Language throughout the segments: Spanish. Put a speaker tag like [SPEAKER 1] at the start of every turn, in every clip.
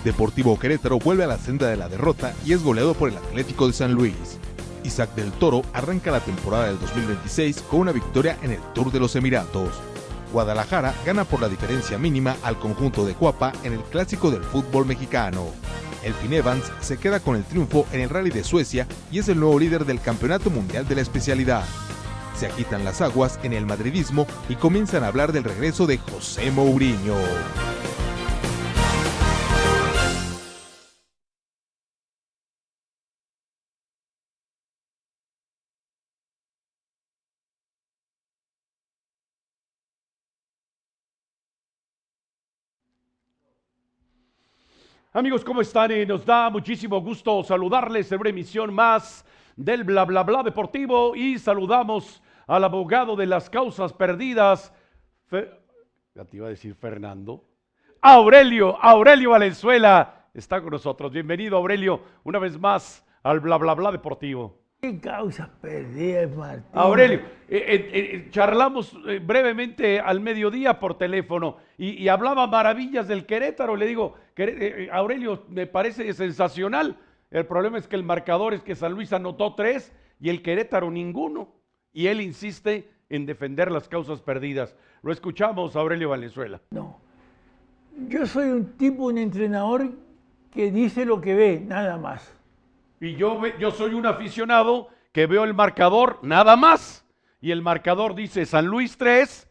[SPEAKER 1] Deportivo Querétaro vuelve a la senda de la derrota y es goleado por el Atlético de San Luis. Isaac del Toro arranca la temporada del 2026 con una victoria en el Tour de los Emiratos. Guadalajara gana por la diferencia mínima al conjunto de Cuapa en el clásico del fútbol mexicano. Elfyn Evans se queda con el triunfo en el Rally de Suecia y es el nuevo líder del Campeonato Mundial de la especialidad. Se agitan las aguas en el madridismo y comienzan a hablar del regreso de José Mourinho.
[SPEAKER 2] Amigos, ¿cómo están? Nos da muchísimo gusto saludarles en una emisión más del Bla Bla Bla Deportivo y saludamos al abogado de las causas perdidas, ya te iba a decir Fernando, Aurelio Valenzuela está con nosotros. Bienvenido, Aurelio, una vez más al Bla Bla Bla Deportivo.
[SPEAKER 3] ¿Qué causas perdidas, Martín?
[SPEAKER 2] Aurelio, charlamos brevemente al mediodía por teléfono y hablaba maravillas del Querétaro. Le digo, Aurelio, me parece sensacional. El problema es que el marcador es que San Luis anotó 3 y el Querétaro ninguno. Y él insiste en defender las causas perdidas. Lo escuchamos, Aurelio Valenzuela.
[SPEAKER 3] No, yo soy un entrenador que dice lo que ve, nada más.
[SPEAKER 2] Y yo soy un aficionado que veo el marcador, nada más. Y el marcador dice San Luis 3,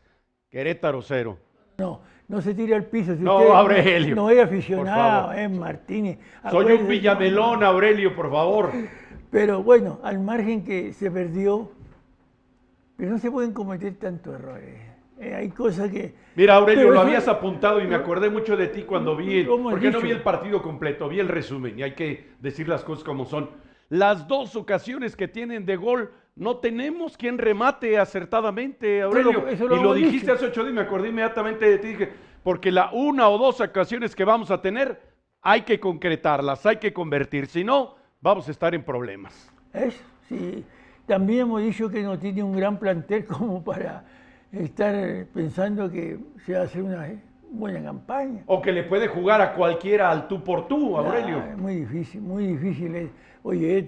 [SPEAKER 2] Querétaro 0.
[SPEAKER 3] No se tire al piso. Si
[SPEAKER 2] no,
[SPEAKER 3] usted
[SPEAKER 2] Aurelio.
[SPEAKER 3] No es aficionado, Martínez.
[SPEAKER 2] Soy un villamelón, Aurelio, por favor.
[SPEAKER 3] Pero bueno, al margen que se perdió, pero no se pueden cometer tantos errores. Hay cosas que...
[SPEAKER 2] Mira, Aurelio, lo habías apuntado y me acordé mucho de ti cuando vi, porque no vi el partido completo, vi el resumen y hay que decir las cosas como son. Las 2 ocasiones que tienen de gol, no tenemos quien remate acertadamente, Aurelio. Y lo dijiste hace 8 días, me acordé inmediatamente de ti, dije, porque la 1 o 2 ocasiones que vamos a tener, hay que concretarlas, hay que convertir, si no, vamos a estar en problemas.
[SPEAKER 3] Sí. También hemos dicho que no tiene un gran plantel como para estar pensando que se va a hacer una buena campaña.
[SPEAKER 2] O que le puede jugar a cualquiera al tú por tú, Aurelio.
[SPEAKER 3] Es muy difícil. Oye, Ed,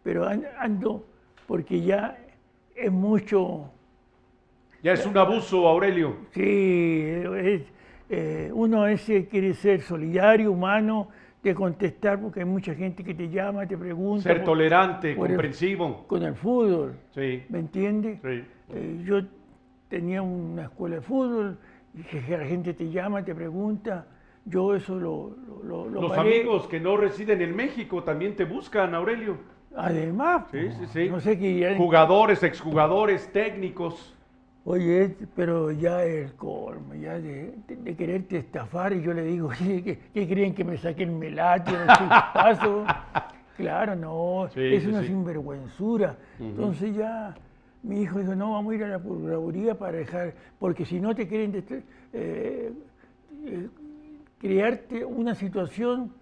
[SPEAKER 3] pero ando porque ya es mucho.
[SPEAKER 2] Ya es un abuso, Aurelio.
[SPEAKER 3] Sí, uno a veces quiere ser solidario, humano, de contestar porque hay mucha gente que te llama, te pregunta.
[SPEAKER 2] Ser tolerante, comprensivo.
[SPEAKER 3] Con el fútbol,
[SPEAKER 2] sí.
[SPEAKER 3] ¿Me entiendes?
[SPEAKER 2] Sí.
[SPEAKER 3] Yo tenía una escuela de fútbol y que la gente te llama, te pregunta. Yo eso lo
[SPEAKER 2] Los
[SPEAKER 3] paré.
[SPEAKER 2] amigos que no residen en México también te buscan, Aurelio.
[SPEAKER 3] Además,
[SPEAKER 2] sí.
[SPEAKER 3] No sé qué.
[SPEAKER 2] Jugadores, exjugadores, técnicos.
[SPEAKER 3] Oye, pero ya el colmo, ya de quererte estafar, y yo le digo, oye, ¿qué creen que me saquen melate o el chispazo? Claro, no, es una sinvergüenzura. Entonces ya mi hijo dijo, no, vamos a ir a la Procuraduría para dejar, porque si no te quieren crearte una situación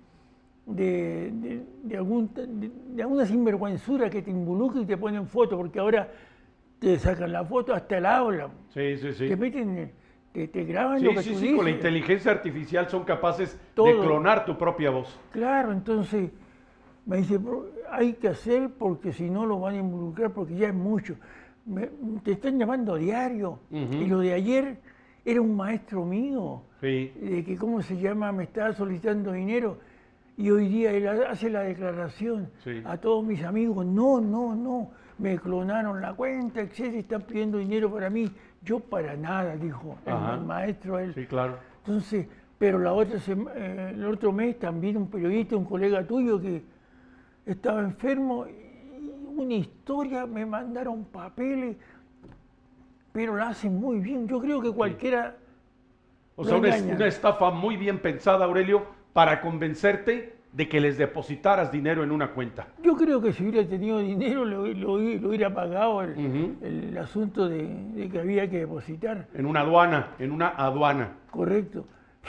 [SPEAKER 3] de alguna sinvergüenzura que te involucre y te ponen foto, porque ahora te sacan la foto hasta el aula.
[SPEAKER 2] Sí.
[SPEAKER 3] Te meten, te graban lo que tú dices.
[SPEAKER 2] Con la inteligencia artificial son capaces de clonar tu propia voz.
[SPEAKER 3] Claro, entonces me dice, hay que hacer porque si no lo van a involucrar porque ya es mucho. Te están llamando a diario. Y lo de ayer era un maestro mío, de que, ¿cómo se llama? Me estaba solicitando dinero. Y hoy día él hace la declaración a todos mis amigos, no, me clonaron la cuenta, etcétera, están pidiendo dinero para mí. Yo para nada, dijo el maestro él.
[SPEAKER 2] Sí, claro.
[SPEAKER 3] Entonces, pero el otro mes también un periodista, un colega tuyo que estaba enfermo, una historia, me mandaron papeles, pero la hacen muy bien. Yo creo que cualquiera...
[SPEAKER 2] O sea, una estafa muy bien pensada, Aurelio, para convencerte de que les depositaras dinero en una cuenta.
[SPEAKER 3] Yo creo que si hubiera tenido dinero lo hubiera pagado el asunto de que había que depositar.
[SPEAKER 2] En una aduana.
[SPEAKER 3] Correcto.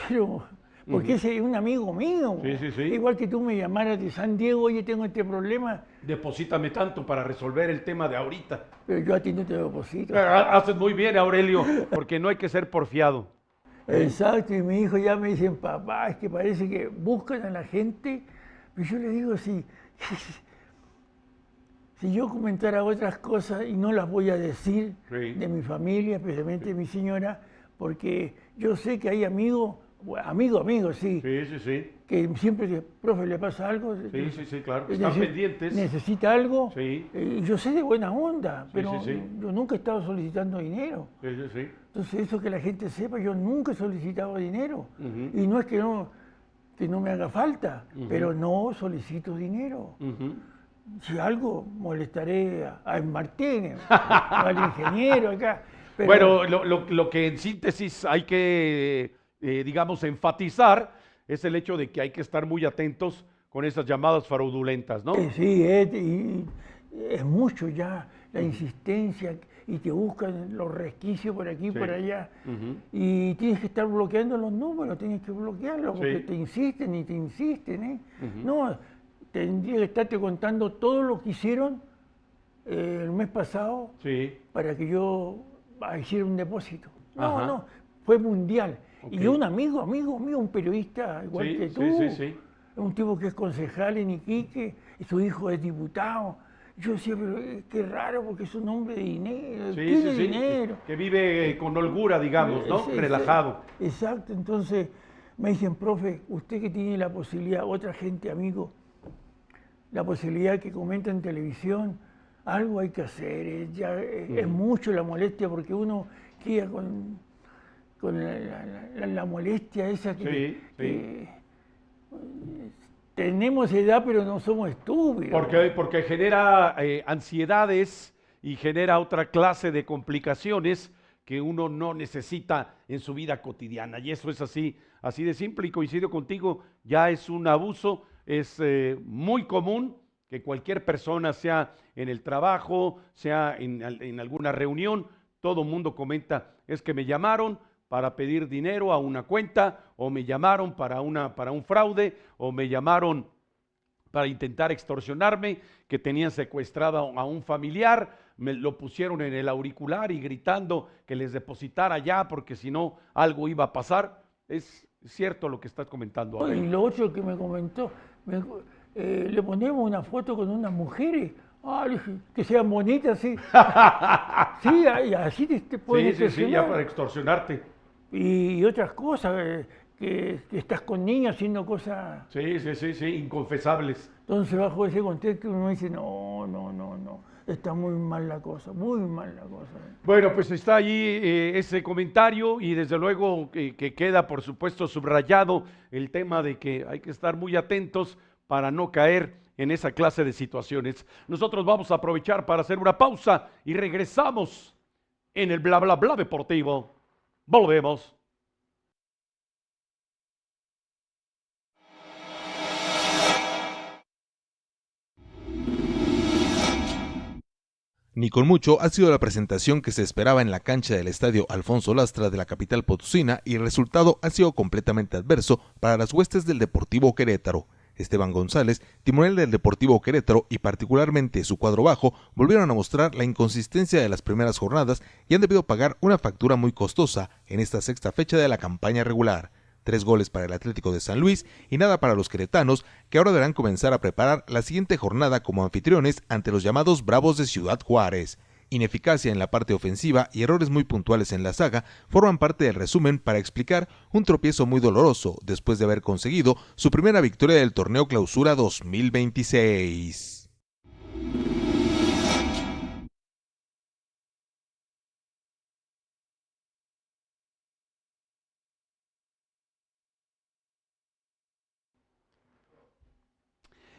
[SPEAKER 3] Pero, porque ese es un amigo mío.
[SPEAKER 2] Sí.
[SPEAKER 3] Igual que tú me llamaras de San Diego, oye, tengo este problema.
[SPEAKER 2] Deposítame tanto para resolver el tema de ahorita.
[SPEAKER 3] Pero yo a ti no te deposito.
[SPEAKER 2] Haces muy bien, Aurelio, porque no hay que ser porfiado.
[SPEAKER 3] Exacto, y mi hijo ya me dicen, papá, es que parece que buscan a la gente. Y yo le digo, si yo comentara otras cosas y no las voy a decir de mi familia, especialmente de mi señora, porque yo sé que hay amigos, sí, que siempre, profe, le pasa algo.
[SPEAKER 2] Sí, claro, están pendientes.
[SPEAKER 3] Necesita algo.
[SPEAKER 2] Sí.
[SPEAKER 3] Y yo sé de buena onda, pero yo nunca he estado solicitando dinero.
[SPEAKER 2] Sí.
[SPEAKER 3] Entonces, eso que la gente sepa, yo nunca he solicitado dinero. Y no es que no me haga falta, pero no solicito dinero. Si algo, molestaré a Martínez, al ingeniero acá. Pero...
[SPEAKER 2] Bueno, lo que en síntesis hay que, digamos, enfatizar es el hecho de que hay que estar muy atentos con esas llamadas fraudulentas, ¿no?
[SPEAKER 3] Sí, es mucho ya la insistencia y te buscan los resquicios por aquí y por allá. Y tienes que estar bloqueando los números, tienes que bloquearlos porque te insisten y te insisten, ¿eh? No, tendría que estarte contando todo lo que hicieron el mes pasado para que yo hiciera un depósito. No, fue mundial. Y un amigo mío, un periodista igual que tú, un tipo que es concejal en Iquique, y su hijo es diputado. Yo decía, pero qué raro, porque es un hombre de dinero, tiene dinero.
[SPEAKER 2] Que vive con holgura, digamos, ¿no? Relajado.
[SPEAKER 3] Exacto, entonces me dicen, profe, usted que tiene la posibilidad, otra gente, amigo, la posibilidad que comenta en televisión, algo hay que hacer, es mucho la molestia, porque uno queda con la molestia esa que tenemos edad, pero no somos estúpidos.
[SPEAKER 2] Porque genera ansiedades y genera otra clase de complicaciones que uno no necesita en su vida cotidiana. Y eso es así de simple, y coincido contigo, ya es un abuso, es muy común que cualquier persona, sea en el trabajo, sea en alguna reunión, todo mundo comenta, es que me llamaron para pedir dinero a una cuenta, o me llamaron para un fraude, o me llamaron para intentar extorsionarme, que tenían secuestrado a un familiar, me lo pusieron en el auricular y gritando que les depositara ya, porque si no algo iba a pasar. Es cierto lo que estás comentando ahora.
[SPEAKER 3] Y lo otro que me comentó, le ponemos una foto con unas mujeres, que sean bonitas, sí. Sí, así te pueden extorsionar.
[SPEAKER 2] Sí, ya para extorsionarte.
[SPEAKER 3] Y otras cosas, que estás con niños haciendo cosas...
[SPEAKER 2] Sí, inconfesables.
[SPEAKER 3] Entonces, bajo ese contexto, uno dice, no, está muy mal la cosa, muy mal la cosa.
[SPEAKER 2] Bueno, pues está allí ese comentario, y desde luego que queda, por supuesto, subrayado el tema de que hay que estar muy atentos para no caer en esa clase de situaciones. Nosotros vamos a aprovechar para hacer una pausa y regresamos en el Bla Bla Bla Deportivo. Volvemos.
[SPEAKER 1] Ni con mucho ha sido la presentación que se esperaba en la cancha del estadio Alfonso Lastra de la capital potosina, y el resultado ha sido completamente adverso para las huestes del Deportivo Querétaro. Esteban González, timonel del Deportivo Querétaro, y particularmente su cuadro bajo, volvieron a mostrar la inconsistencia de las primeras jornadas y han debido pagar una factura muy costosa en esta sexta fecha de la campaña regular. 3 goles para el Atlético de San Luis y nada para los queretanos, que ahora deberán comenzar a preparar la siguiente jornada como anfitriones ante los llamados Bravos de Ciudad Juárez. Ineficacia en la parte ofensiva y errores muy puntuales en la saga forman parte del resumen para explicar un tropiezo muy doloroso después de haber conseguido su primera victoria del torneo Clausura 2026.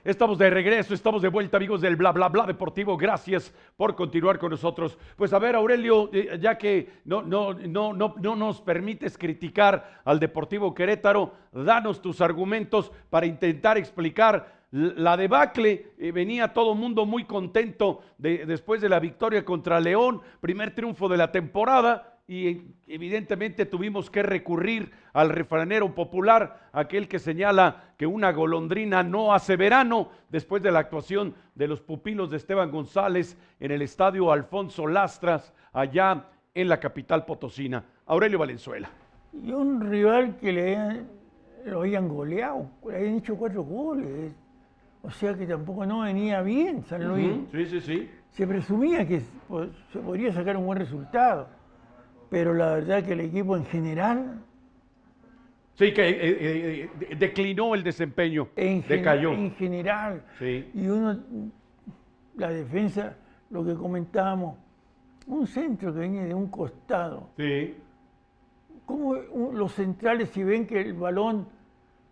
[SPEAKER 2] Estamos de regreso, estamos de vuelta, amigos del Bla Bla Bla Deportivo. Gracias por continuar con nosotros. Pues a ver, Aurelio, ya que no nos permites criticar al Deportivo Querétaro, danos tus argumentos para intentar explicar la debacle. Venía todo el mundo muy contento después de la victoria contra León, primer triunfo de la temporada. Y evidentemente tuvimos que recurrir al refranero popular, aquel que señala que una golondrina no hace verano, después de la actuación de los pupilos de Esteban González en el estadio Alfonso Lastras, allá en la capital potosina. Aurelio Valenzuela.
[SPEAKER 3] Y un rival que lo habían goleado, le habían hecho 4 goles. O sea que tampoco no venía bien San Luis.
[SPEAKER 2] Sí, sí, sí.
[SPEAKER 3] Se presumía que se podría sacar un buen resultado, pero la verdad que el equipo en general...
[SPEAKER 2] Sí, que declinó el desempeño, decayó.
[SPEAKER 3] En general.
[SPEAKER 2] Sí.
[SPEAKER 3] Y la defensa, lo que comentábamos, un centro que viene de un costado.
[SPEAKER 2] Sí.
[SPEAKER 3] ¿Cómo los centrales, si ven que el balón...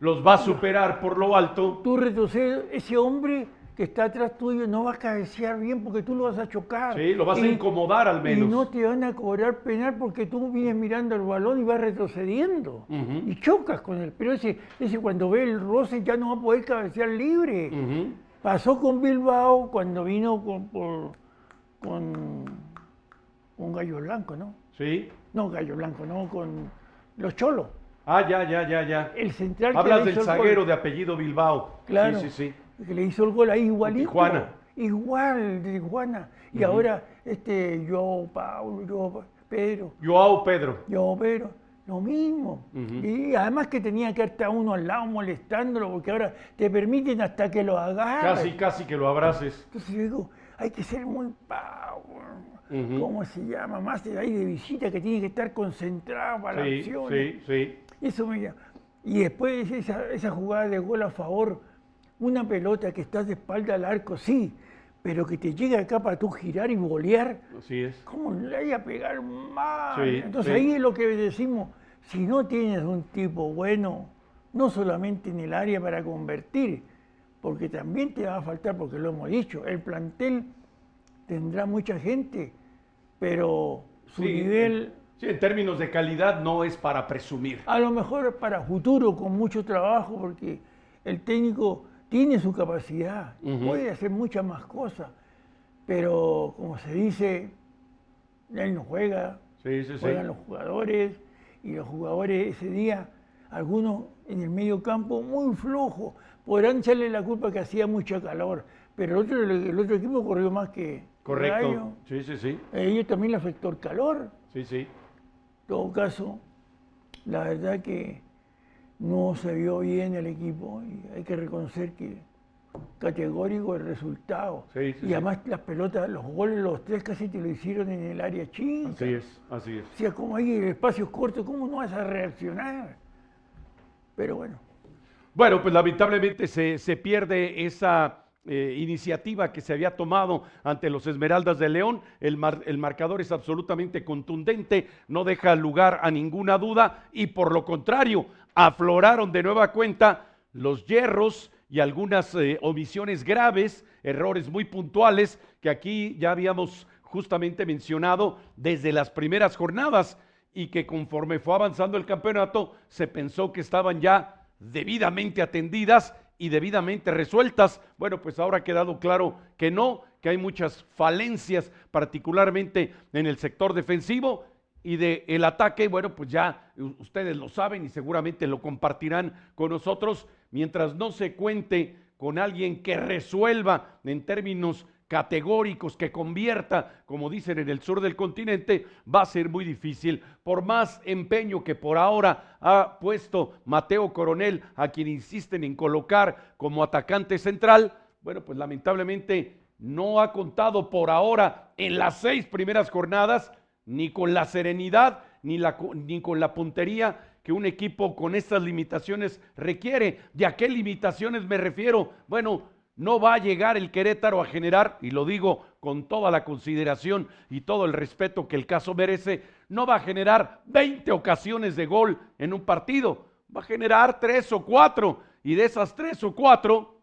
[SPEAKER 2] Los va a superar por lo alto.
[SPEAKER 3] Tú retrocedes, ese hombre que está atrás tuyo no va a cabecear bien porque tú lo vas a chocar.
[SPEAKER 2] Sí, lo vas a incomodar al menos.
[SPEAKER 3] Y no te van a cobrar penal porque tú vienes mirando el balón y vas retrocediendo. Y chocas con él. Pero ese cuando ve el roce ya no va a poder cabecear libre. Pasó con Bilbao cuando vino con Gallo Blanco, ¿no?
[SPEAKER 2] Sí.
[SPEAKER 3] No, Gallo Blanco, no, con los Cholos.
[SPEAKER 2] Ah, ya.
[SPEAKER 3] El central
[SPEAKER 2] Hablas
[SPEAKER 3] que
[SPEAKER 2] del zaguero de apellido Bilbao.
[SPEAKER 3] Claro.
[SPEAKER 2] Sí.
[SPEAKER 3] Que le hizo el gol ahí igualito.
[SPEAKER 2] Tijuana.
[SPEAKER 3] Igual, de Tijuana. Y ahora Joao Pedro.
[SPEAKER 2] Joao Pedro.
[SPEAKER 3] Lo mismo. Y además que tenía que estar uno al lado molestándolo, porque ahora te permiten hasta que lo agarres.
[SPEAKER 2] Casi que lo abraces.
[SPEAKER 3] Entonces yo digo, hay que ser muy ¿cómo se llama? Más de ahí de visita que tiene que estar concentrado para la acción.
[SPEAKER 2] Sí.
[SPEAKER 3] Eso me llama. Y después esa jugada de gol a favor, una pelota que estás de espalda al arco, sí, pero que te llega acá para tú girar y volear.
[SPEAKER 2] Así es.
[SPEAKER 3] ¿Cómo le vaya a pegar mal?
[SPEAKER 2] Sí,
[SPEAKER 3] Entonces ahí es lo que decimos, si no tienes un tipo bueno, no solamente en el área para convertir, porque también te va a faltar, porque lo hemos dicho, el plantel tendrá mucha gente, pero su nivel...
[SPEAKER 2] Sí, en términos de calidad no es para presumir.
[SPEAKER 3] A lo mejor para futuro, con mucho trabajo, porque el técnico tiene su capacidad, puede hacer muchas más cosas, pero como se dice, él no juega, juegan los jugadores, y los jugadores ese día, algunos en el medio campo muy flojos, podrán echarle la culpa que hacía mucha calor, pero el otro equipo corrió más que
[SPEAKER 2] Correcto,
[SPEAKER 3] Gallo.
[SPEAKER 2] sí.
[SPEAKER 3] A ellos también le afectó el calor.
[SPEAKER 2] Sí.
[SPEAKER 3] En todo caso, la verdad que no se vio bien el equipo y hay que reconocer que categórico el resultado. Y además las pelotas, los goles, los 3 casi te lo hicieron en el área chica.
[SPEAKER 2] Así es.
[SPEAKER 3] O sea, como hay espacios cortos, ¿cómo no vas a reaccionar? Pero bueno.
[SPEAKER 2] Bueno, pues lamentablemente se pierde esa iniciativa que se había tomado ante los Esmeraldas de León. El marcador es absolutamente contundente, no deja lugar a ninguna duda y por lo contrario, afloraron de nueva cuenta los hierros y algunas omisiones graves, errores muy puntuales que aquí ya habíamos justamente mencionado desde las primeras jornadas y que conforme fue avanzando el campeonato se pensó que estaban ya debidamente atendidas y debidamente resueltas. Bueno, pues ahora ha quedado claro que no, que hay muchas falencias, particularmente en el sector defensivo y del ataque. Bueno, pues ya ustedes lo saben y seguramente lo compartirán con nosotros. Mientras no se cuente con alguien que resuelva en términos categóricos, que convierta, como dicen en el sur del continente, va a ser muy difícil. Por más empeño que por ahora ha puesto Mateo Coronel, a quien insisten en colocar como atacante central, bueno, pues lamentablemente no ha contado por ahora en las 6 primeras jornadas ni con la serenidad ni con la puntería que un equipo con estas limitaciones requiere. ¿De a qué limitaciones me refiero? Bueno, no va a llegar el Querétaro a generar, y lo digo con toda la consideración y todo el respeto que el caso merece, no va a generar 20 ocasiones de gol en un partido, va a generar 3 o 4, y de esas 3 o 4,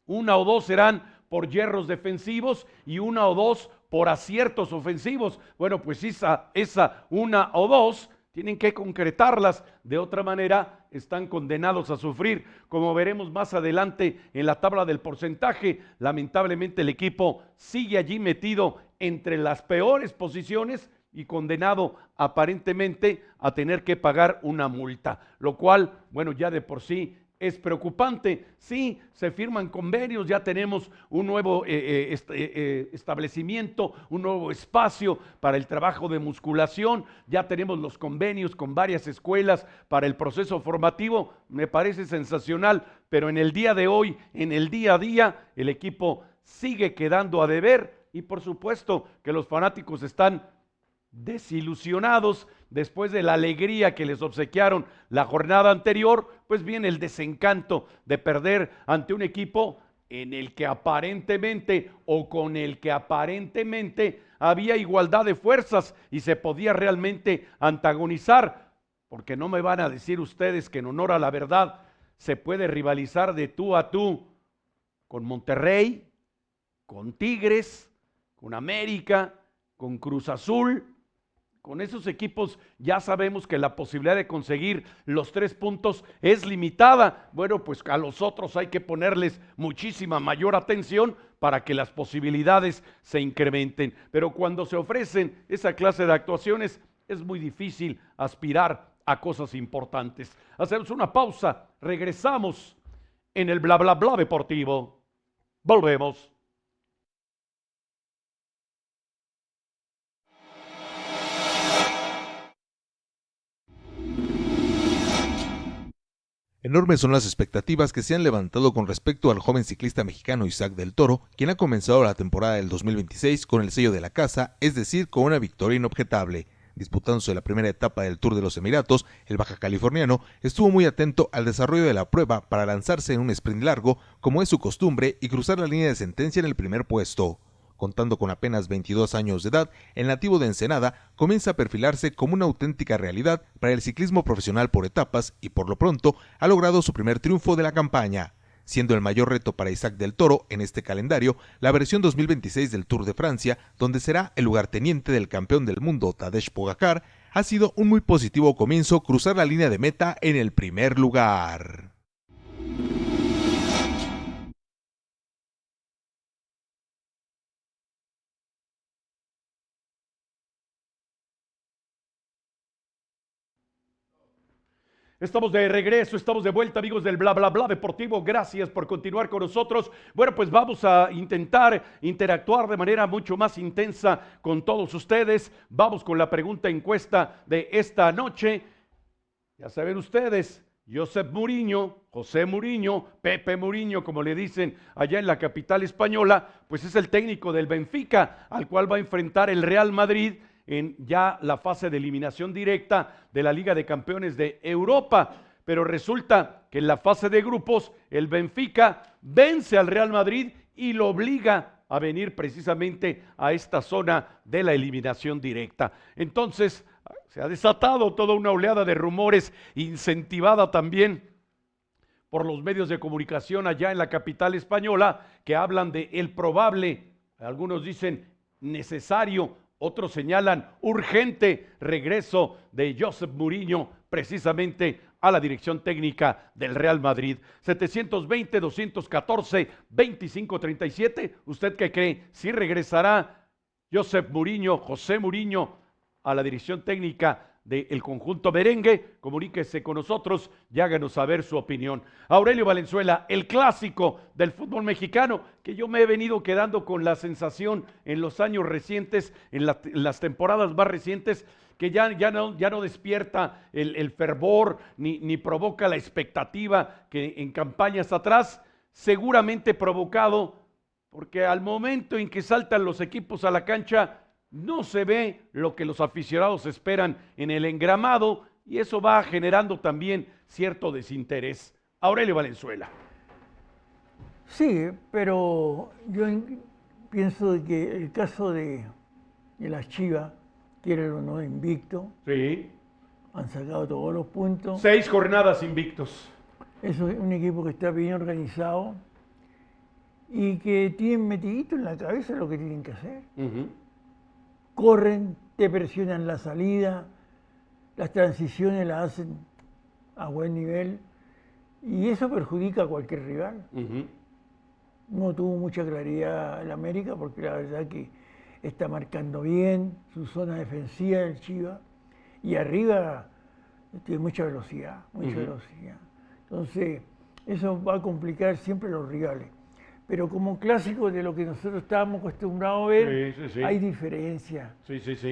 [SPEAKER 2] 1 o 2 serán por hierros defensivos y 1 o 2 por aciertos ofensivos. Bueno, pues esa 1 o 2 tienen que concretarlas, de otra manera están condenados a sufrir. Como veremos más adelante en la tabla del porcentaje, lamentablemente el equipo sigue allí metido entre las peores posiciones y condenado aparentemente a tener que pagar una multa, lo cual, bueno, ya de por sí es preocupante. Sí, se firman convenios, ya tenemos un nuevo establecimiento, un nuevo espacio para el trabajo de musculación, ya tenemos los convenios con varias escuelas para el proceso formativo, me parece sensacional, pero en el día de hoy, en el día a día, el equipo sigue quedando a deber y por supuesto que los fanáticos están desilusionados después de la alegría que les obsequiaron la jornada anterior, pues viene el desencanto de perder ante un equipo en el que aparentemente o con el que aparentemente había igualdad de fuerzas y se podía realmente antagonizar, porque no me van a decir ustedes que en honor a la verdad se puede rivalizar de tú a tú con Monterrey, con Tigres, con América, con Cruz Azul. Con esos equipos ya sabemos que la posibilidad de conseguir los 3 puntos es limitada. Bueno, pues a los otros hay que ponerles muchísima mayor atención para que las posibilidades se incrementen. Pero cuando se ofrecen esa clase de actuaciones es muy difícil aspirar a cosas importantes. Hacemos una pausa, regresamos en el bla bla bla deportivo. Volvemos.
[SPEAKER 1] Enormes son las expectativas que se han levantado con respecto al joven ciclista mexicano Isaac del Toro, quien ha comenzado la temporada del 2026 con el sello de la casa, es decir, con una victoria inobjetable. Disputándose la primera etapa del Tour de los Emiratos, el baja californiano estuvo muy atento al desarrollo de la prueba para lanzarse en un sprint largo, como es su costumbre, y cruzar la línea de sentencia en el primer puesto. Contando con apenas 22 años de edad, el nativo de Ensenada comienza a perfilarse como una auténtica realidad para el ciclismo profesional por etapas y por lo pronto ha logrado su primer triunfo de la campaña, siendo el mayor reto para Isaac del Toro en este calendario la versión 2026 del Tour de Francia, donde será el lugarteniente del campeón del mundo Tadej Pogačar. Ha sido un muy positivo comienzo cruzar la línea de meta en el primer lugar.
[SPEAKER 2] Estamos de regreso, estamos de vuelta, amigos del Bla Bla Bla Deportivo. Gracias por continuar con nosotros. Bueno, pues vamos a intentar interactuar de manera mucho más intensa con todos ustedes. Vamos con la pregunta encuesta de esta noche. Ya saben ustedes, Josep Mourinho, José Mourinho, Pepe Mourinho, como le dicen allá en la capital española, pues es el técnico del Benfica, al cual va a enfrentar el Real Madrid en ya la fase de eliminación directa de la Liga de Campeones de Europa. Pero resulta que en la fase de grupos el Benfica vence al Real Madrid y lo obliga a venir precisamente a esta zona de la eliminación directa. Entonces se ha desatado toda una oleada de rumores, incentivada también por los medios de comunicación allá en la capital española, que hablan de el probable, algunos dicen necesario, otros señalan urgente regreso de Josep Mourinho precisamente a la dirección técnica del Real Madrid. 720-214-2537. ¿Usted qué cree? ¿Sí regresará Josep Mourinho, José Mourinho, a la dirección técnica del conjunto merengue? Comuníquese con nosotros y háganos saber su opinión. Aurelio Valenzuela, el clásico del fútbol mexicano, que yo me he venido quedando con la sensación en los años recientes, en las temporadas más recientes, que ya no despierta el fervor ni provoca la expectativa que en campañas atrás, seguramente provocado porque al momento en que saltan los equipos a la cancha, no se ve lo que los aficionados esperan en el engramado y eso va generando también cierto desinterés. Aurelio Valenzuela.
[SPEAKER 3] Sí, pero yo pienso que el caso de las Chivas, quieren o no, invicto.
[SPEAKER 2] Sí.
[SPEAKER 3] Han sacado todos los puntos.
[SPEAKER 2] 6 jornadas invictos.
[SPEAKER 3] Es un equipo que está bien organizado y que tienen metidito en la cabeza lo que tienen que hacer. Corren, te presionan la salida, las transiciones las hacen a buen nivel y eso perjudica a cualquier rival. No tuvo mucha claridad el América porque la verdad que está marcando bien su zona defensiva del Chivas y arriba tiene mucha velocidad, mucha velocidad. Entonces, Eso va a complicar siempre los rivales. Pero como clásico de lo que nosotros estábamos acostumbrados a ver, hay diferencia.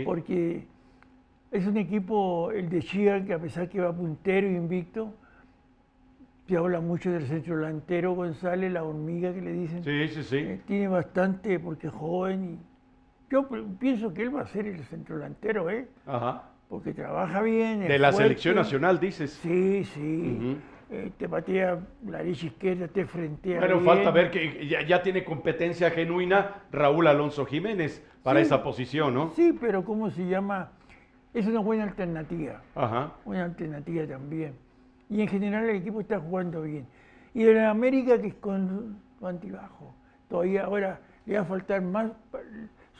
[SPEAKER 3] Porque es un equipo, el de Chía, que a pesar que va puntero e invicto, se habla mucho del centro delantero González, la hormiga que le dicen. Tiene bastante porque es joven. Y yo pienso que él va a ser el centro delantero, porque trabaja bien.
[SPEAKER 2] De la selección nacional, dices.
[SPEAKER 3] Sí. Te patea la derecha izquierda, te frentea.
[SPEAKER 2] Bueno,
[SPEAKER 3] bien.
[SPEAKER 2] falta ver que ya tiene competencia genuina Raúl Alonso Jiménez para esa posición, ¿no?
[SPEAKER 3] Sí, pero ¿cómo se llama? Es una buena alternativa. Buena alternativa también. Y en general el equipo está jugando bien. Y en América, que es con antibajo. Todavía ahora le va a faltar más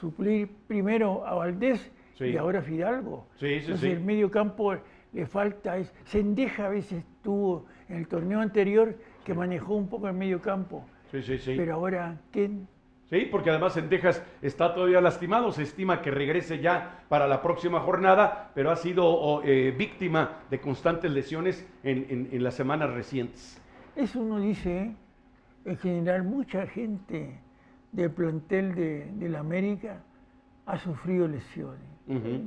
[SPEAKER 3] suplir primero a Valdés y ahora a Fidalgo. Entonces el medio campo le falta. Sendeja a veces tuvo en el torneo anterior que manejó un poco el medio campo. Pero ahora, ¿quién?
[SPEAKER 2] Sí, porque además Sendejas está todavía lastimado, se estima que regrese ya para la próxima jornada, pero ha sido víctima de constantes lesiones en las semanas recientes.
[SPEAKER 3] Eso uno dice, en general mucha gente del plantel de la América ha sufrido lesiones.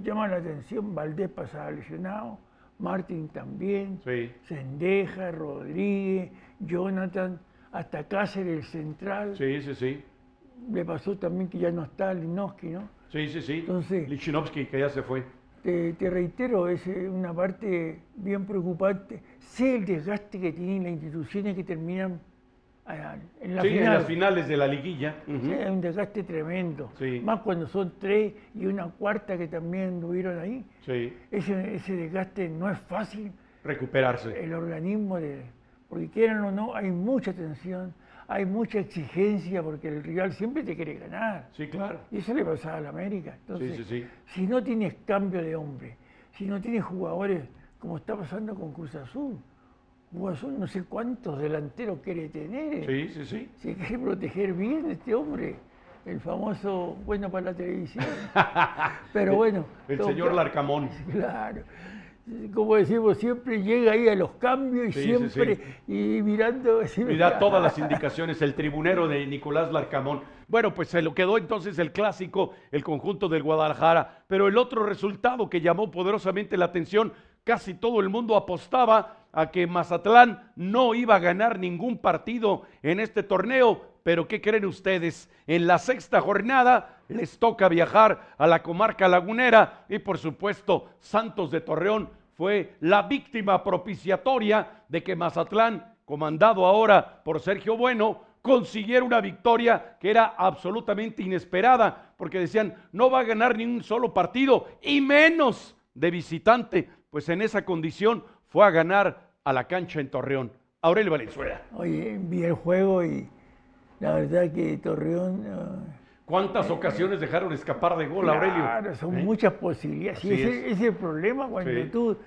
[SPEAKER 3] Llama la atención, Valdés pasaba lesionado, Martín también, Sendejas, Rodríguez, Jonathan, hasta Cáceres, el central. Le pasó también que ya no está Lichnowsky, ¿no?
[SPEAKER 2] Entonces, Lichnowsky, que ya se fue.
[SPEAKER 3] Te reitero, es una parte bien preocupante. Sé el desgaste que tienen las instituciones que terminan en la final.
[SPEAKER 2] En las finales de la liguilla.
[SPEAKER 3] Es un desgaste tremendo. Más cuando son 3 y una cuarta que también anduvieron ahí. Ese desgaste no es fácil.
[SPEAKER 2] Recuperarse.
[SPEAKER 3] El organismo, porque quieran o no, hay mucha tensión. Hay mucha exigencia porque el rival siempre te quiere ganar.
[SPEAKER 2] Claro.
[SPEAKER 3] Y eso le pasaba a la América. Entonces, si no tienes cambio de hombre, si no tienes jugadores como está pasando con Cruz Azul no sé cuántos delanteros quiere tener. Se quiere proteger bien este hombre. El famoso bueno para la televisión. Pero bueno.
[SPEAKER 2] El señor Larcamón.
[SPEAKER 3] Claro. Como decimos, siempre llega ahí a los cambios y siempre y mirando.
[SPEAKER 2] Y da todas las indicaciones, el tribunero de Nicolás Larcamón. Bueno, pues se lo quedó entonces el clásico, el conjunto del Guadalajara. Pero el otro resultado que llamó poderosamente la atención, casi todo el mundo apostaba a que Mazatlán no iba a ganar ningún partido en este torneo. Pero ¿qué creen ustedes? En la sexta jornada les toca viajar a la comarca lagunera y por supuesto Santos de Torreón fue la víctima propiciatoria de que Mazatlán, comandado ahora por Sergio Bueno, consiguiera una victoria que era absolutamente inesperada, porque decían no va a ganar ni un solo partido y menos de visitante, pues en esa condición fue a ganar a la cancha en Torreón. Aurelio Valenzuela.
[SPEAKER 3] Oye, vi el juego y la verdad que Torreón...
[SPEAKER 2] ¿Cuántas ocasiones dejaron escapar de gol, Aurelio?
[SPEAKER 3] Claro, son muchas posibilidades. Ese es el problema cuando tú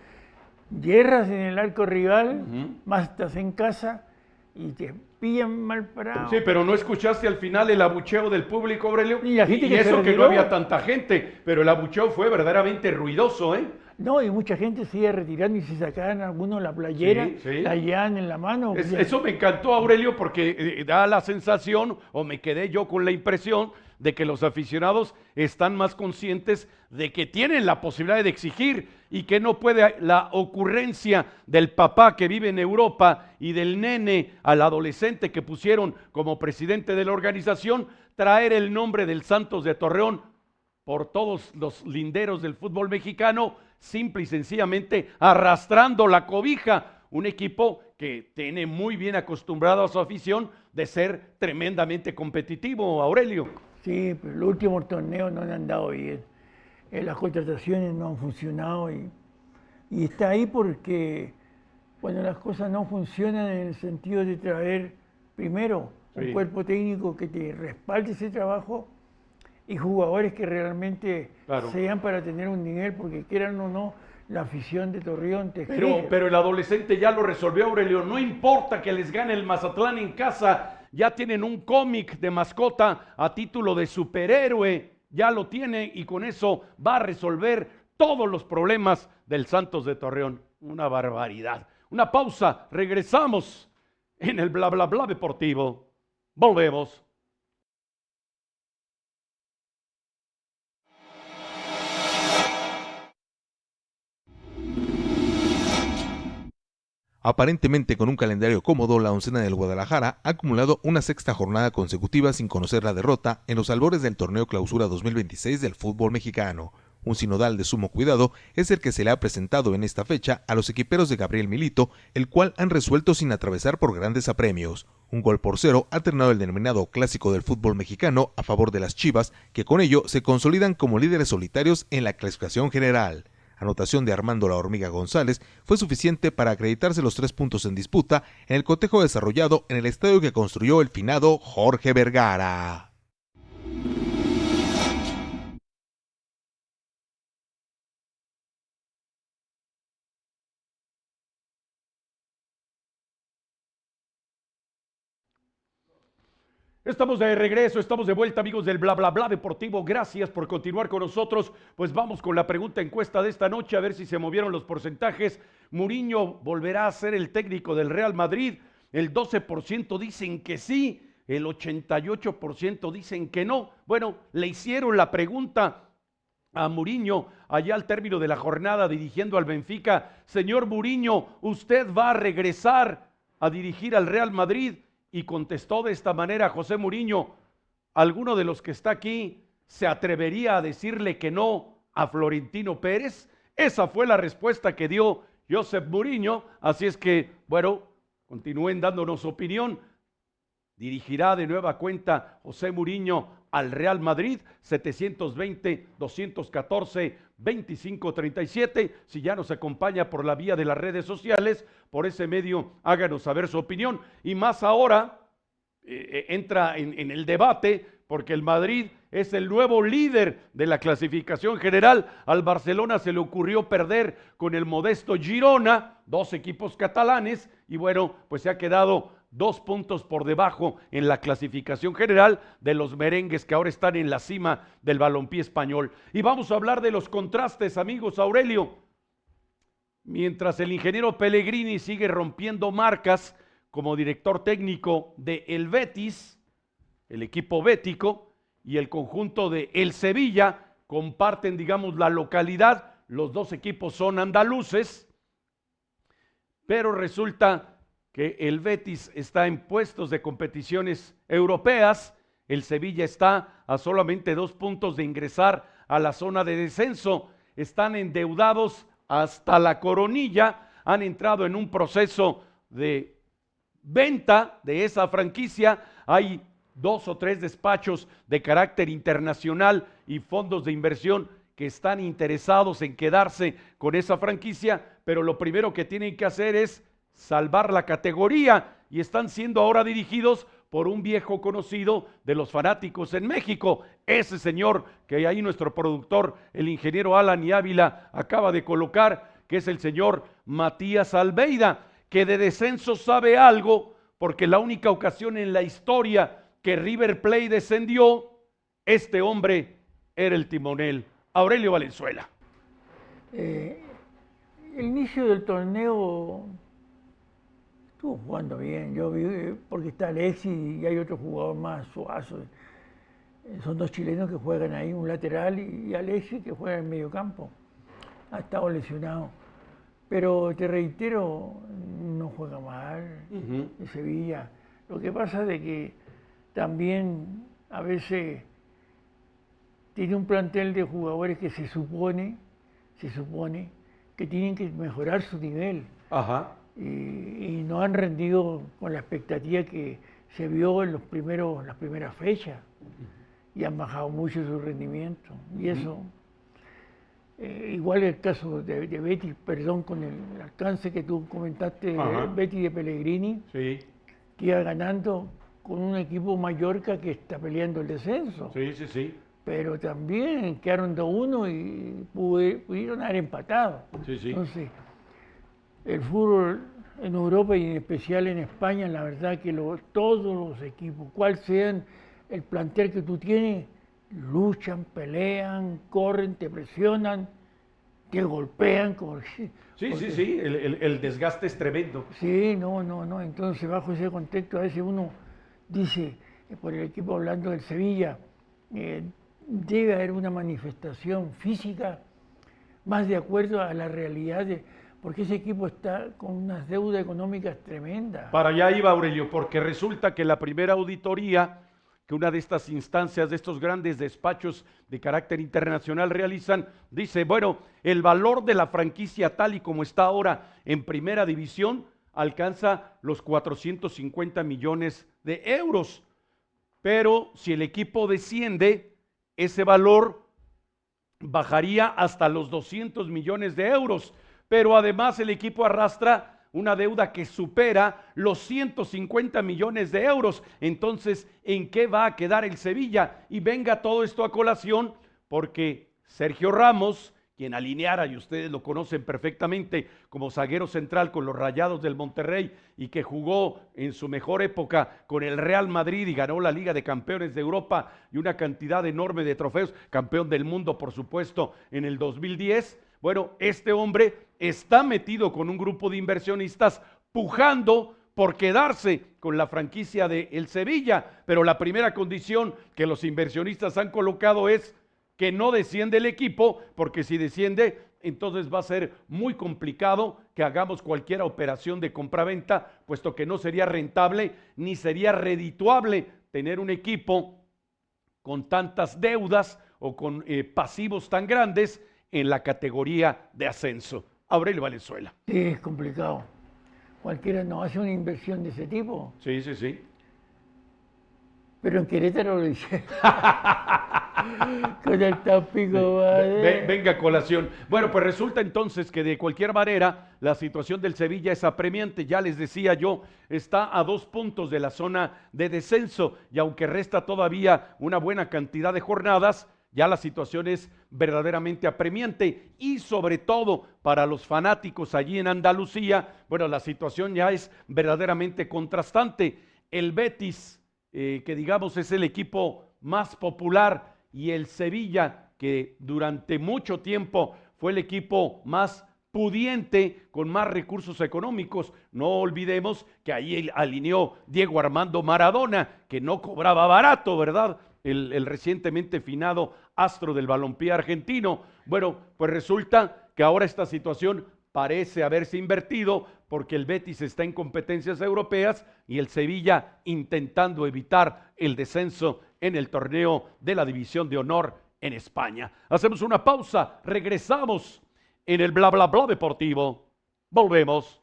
[SPEAKER 3] hierras en el arco rival, más estás en casa y te pillan mal parado.
[SPEAKER 2] Sí, pero no escuchaste al final el abucheo del público, Aurelio.
[SPEAKER 3] Y
[SPEAKER 2] eso que no había tanta gente, pero el abucheo fue verdaderamente ruidoso,
[SPEAKER 3] No, y mucha gente se iba retirando y se sacaban algunos la playera, la llevaban en la mano.
[SPEAKER 2] Eso me encantó, Aurelio, porque da la sensación, o me quedé yo con la impresión, de que los aficionados están más conscientes de que tienen la posibilidad de exigir y que no puede la ocurrencia del papá que vive en Europa y del nene al adolescente que pusieron como presidente de la organización, traer el nombre del Santos de Torreón por todos los linderos del fútbol mexicano, simple y sencillamente arrastrando la cobija. Un equipo que tiene muy bien acostumbrado a su afición de ser tremendamente competitivo, Aurelio.
[SPEAKER 3] Sí, pero los últimos torneos no han andado bien. Las contrataciones no han funcionado y está ahí porque cuando las cosas no funcionan en el sentido de traer primero un cuerpo técnico que te respalde ese trabajo y jugadores que realmente sean para tener un nivel, porque quieran o no, la afición de Torreón te exige.
[SPEAKER 2] Pero el adolescente ya lo resolvió, Aurelio. No importa que les gane el Mazatlán en casa, ya tienen un cómic de mascota a título de superhéroe, ya lo tiene y con eso va a resolver todos los problemas del Santos de Torreón. Una barbaridad. Una pausa, regresamos en el bla bla bla deportivo. Volvemos.
[SPEAKER 1] Aparentemente con un calendario cómodo, la oncena del Guadalajara ha acumulado una sexta jornada consecutiva sin conocer la derrota en los albores del torneo Clausura 2026 del fútbol mexicano. Un sinodal de sumo cuidado es el que se le ha presentado en esta fecha a los equiperos de Gabriel Milito, el cual han resuelto sin atravesar por grandes apremios. 1-0 ha terminado el denominado clásico del fútbol mexicano a favor de las Chivas, que con ello se consolidan como líderes solitarios en la clasificación general. Anotación de Armando La Hormiga González fue suficiente para acreditarse los 3 puntos en disputa en el cotejo desarrollado en el estadio que construyó el finado Jorge Vergara.
[SPEAKER 2] Estamos de regreso, estamos de vuelta, amigos del bla bla bla deportivo. Gracias por continuar con nosotros. Pues vamos con la pregunta encuesta de esta noche, a ver si se movieron los porcentajes. Mourinho volverá a ser el técnico del Real Madrid. El 12% dicen que sí, el 88% dicen que no. Bueno, le hicieron la pregunta a Mourinho allá al término de la jornada dirigiendo al Benfica. Señor Mourinho, ¿usted va a regresar a dirigir al Real Madrid? Y contestó de esta manera José Mourinho: ¿alguno de los que está aquí se atrevería a decirle que no a Florentino Pérez? Esa fue la respuesta que dio Josep Mourinho. Así es que, bueno, continúen dándonos opinión. Dirigirá de nueva cuenta José Mourinho al Real Madrid. 720-214-2537. Si ya nos acompaña por la vía de las redes sociales, por ese medio háganos saber su opinión. Y más ahora entra en el debate, porque el Madrid es el nuevo líder de la clasificación general. Al Barcelona se le ocurrió perder con el modesto Girona, 2 equipos catalanes, y bueno, pues se ha quedado 2 puntos por debajo en la clasificación general de los merengues, que ahora están en la cima del balompié español. Y vamos a hablar de los contrastes, amigos. Aurelio, mientras el ingeniero Pellegrini sigue rompiendo marcas como director técnico de el Betis, el equipo bético, y el conjunto de el Sevilla comparten, digamos, la localidad. Los 2 equipos son andaluces, pero resulta que el Betis está en puestos de competiciones europeas. El Sevilla está a solamente 2 puntos de ingresar a la zona de descenso. Están endeudados hasta la coronilla, han entrado en un proceso de venta de esa franquicia. Hay 2 o 3 despachos de carácter internacional y fondos de inversión que están interesados en quedarse con esa franquicia, pero lo primero que tienen que hacer es salvar la categoría, y están siendo ahora dirigidos por un viejo conocido de los fanáticos en México, ese señor que ahí nuestro productor, el ingeniero Alan y Ávila, acaba de colocar, que es el señor Matías Almeida, que de descenso sabe algo, porque la única ocasión en la historia que River Plate descendió, este hombre era el timonel. Aurelio Valenzuela.
[SPEAKER 3] El inicio del torneo estuvo jugando bien. Yo vi, porque está Alexis y hay otro jugador más, Suazo. Son 2 chilenos que juegan ahí, un lateral, y Alexis que juega en medio campo. Ha estado lesionado. Pero te reitero, no juega mal en Sevilla. Lo que pasa es de que también a veces tiene un plantel de jugadores que se supone que tienen que mejorar su nivel.
[SPEAKER 2] Ajá.
[SPEAKER 3] Y no han rendido con la expectativa que se vio en las primeras fechas. Y han bajado mucho su rendimiento. Y eso, igual el caso de Betis, perdón, con el alcance que tú comentaste, Betis de Pellegrini,
[SPEAKER 2] sí,
[SPEAKER 3] que iba ganando con un equipo Mallorca que está peleando el descenso.
[SPEAKER 2] Sí, sí, sí.
[SPEAKER 3] Pero también quedaron 2-1 y pudieron haber empatado.
[SPEAKER 2] Sí, sí.
[SPEAKER 3] Entonces, el fútbol en Europa y en especial en España, la verdad que todos los equipos, cual sean el plantel que tú tienes, luchan, pelean, corren, te presionan, que golpean.
[SPEAKER 2] Sí, el desgaste es tremendo.
[SPEAKER 3] Sí, no. Entonces, bajo ese contexto, a veces uno dice, por el equipo hablando del Sevilla, debe haber una manifestación física más de acuerdo a la realidad, porque ese equipo está con unas deudas económicas tremendas.
[SPEAKER 2] Para allá iba, Aurelio, porque resulta que la primera auditoría que una de estas instancias, de estos grandes despachos de carácter internacional realizan, dice, bueno, el valor de la franquicia tal y como está ahora en primera división alcanza los 450 millones de euros. Pero si el equipo desciende, ese valor bajaría hasta los 200 millones de euros. Pero además el equipo arrastra una deuda que supera los 150 millones de euros. Entonces, ¿en qué va a quedar el Sevilla? Y venga todo esto a colación porque Sergio Ramos, quien alineara, y ustedes lo conocen perfectamente como zaguero central con los Rayados del Monterrey y que jugó en su mejor época con el Real Madrid y ganó la Liga de Campeones de Europa y una cantidad enorme de trofeos, campeón del mundo por supuesto en el 2010, bueno, este hombre está metido con un grupo de inversionistas pujando por quedarse con la franquicia de el Sevilla, pero la primera condición que los inversionistas han colocado es que no desciende el equipo, porque si desciende, entonces va a ser muy complicado que hagamos cualquier operación de compraventa, puesto que no sería rentable ni sería redituable tener un equipo con tantas deudas o con pasivos tan grandes en la categoría de ascenso. Aurelio Valenzuela.
[SPEAKER 3] Sí, es complicado. Cualquiera no hace una inversión de ese tipo.
[SPEAKER 2] Sí.
[SPEAKER 3] Pero en Querétaro lo hice. Con el Tampico, madre.
[SPEAKER 2] Venga, colación. Bueno, pues resulta entonces que de cualquier manera la situación del Sevilla es apremiante. Ya les decía yo, está a 2 puntos de la zona de descenso y aunque resta todavía una buena cantidad de jornadas, ya la situación es verdaderamente apremiante y sobre todo para los fanáticos allí en Andalucía, bueno, la situación ya es verdaderamente contrastante. El Betis, que digamos es el equipo más popular, y el Sevilla, que durante mucho tiempo fue el equipo más pudiente, con más recursos económicos. No olvidemos que ahí alineó Diego Armando Maradona, que no cobraba barato, ¿verdad? El recientemente finado astro del balompié argentino. Bueno, pues resulta que ahora esta situación parece haberse invertido porque el Betis está en competencias europeas y el Sevilla intentando evitar el descenso en el torneo de la División de Honor en España. Hacemos una pausa, regresamos en el Bla Bla Bla Deportivo. Volvemos.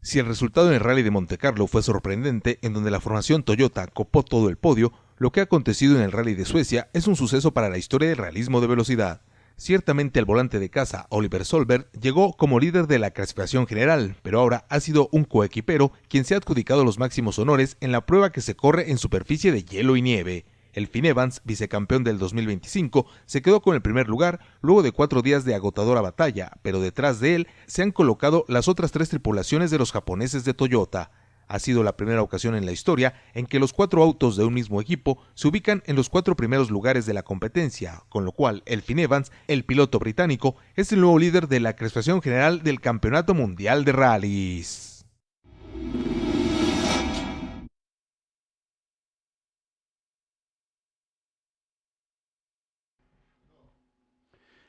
[SPEAKER 1] Si el resultado en el Rally de Montecarlo fue sorprendente, en donde la formación Toyota copó todo el podio, lo que ha acontecido en el Rally de Suecia es un suceso para la historia del realismo de velocidad. Ciertamente el volante de casa, Oliver Solberg, llegó como líder de la clasificación general, pero ahora ha sido un coequipero quien se ha adjudicado los máximos honores en la prueba que se corre en superficie de hielo y nieve. El Finn Evans, vicecampeón del 2025, se quedó con el primer lugar luego de 4 días de agotadora batalla, pero detrás de él se han colocado las otras 3 tripulaciones de los japoneses de Toyota. Ha sido la primera ocasión en la historia en que los 4 autos de un mismo equipo se ubican en los 4 primeros lugares de la competencia, con lo cual el Finn Evans, el piloto británico, es el nuevo líder de la clasificación general del Campeonato Mundial de Rallys.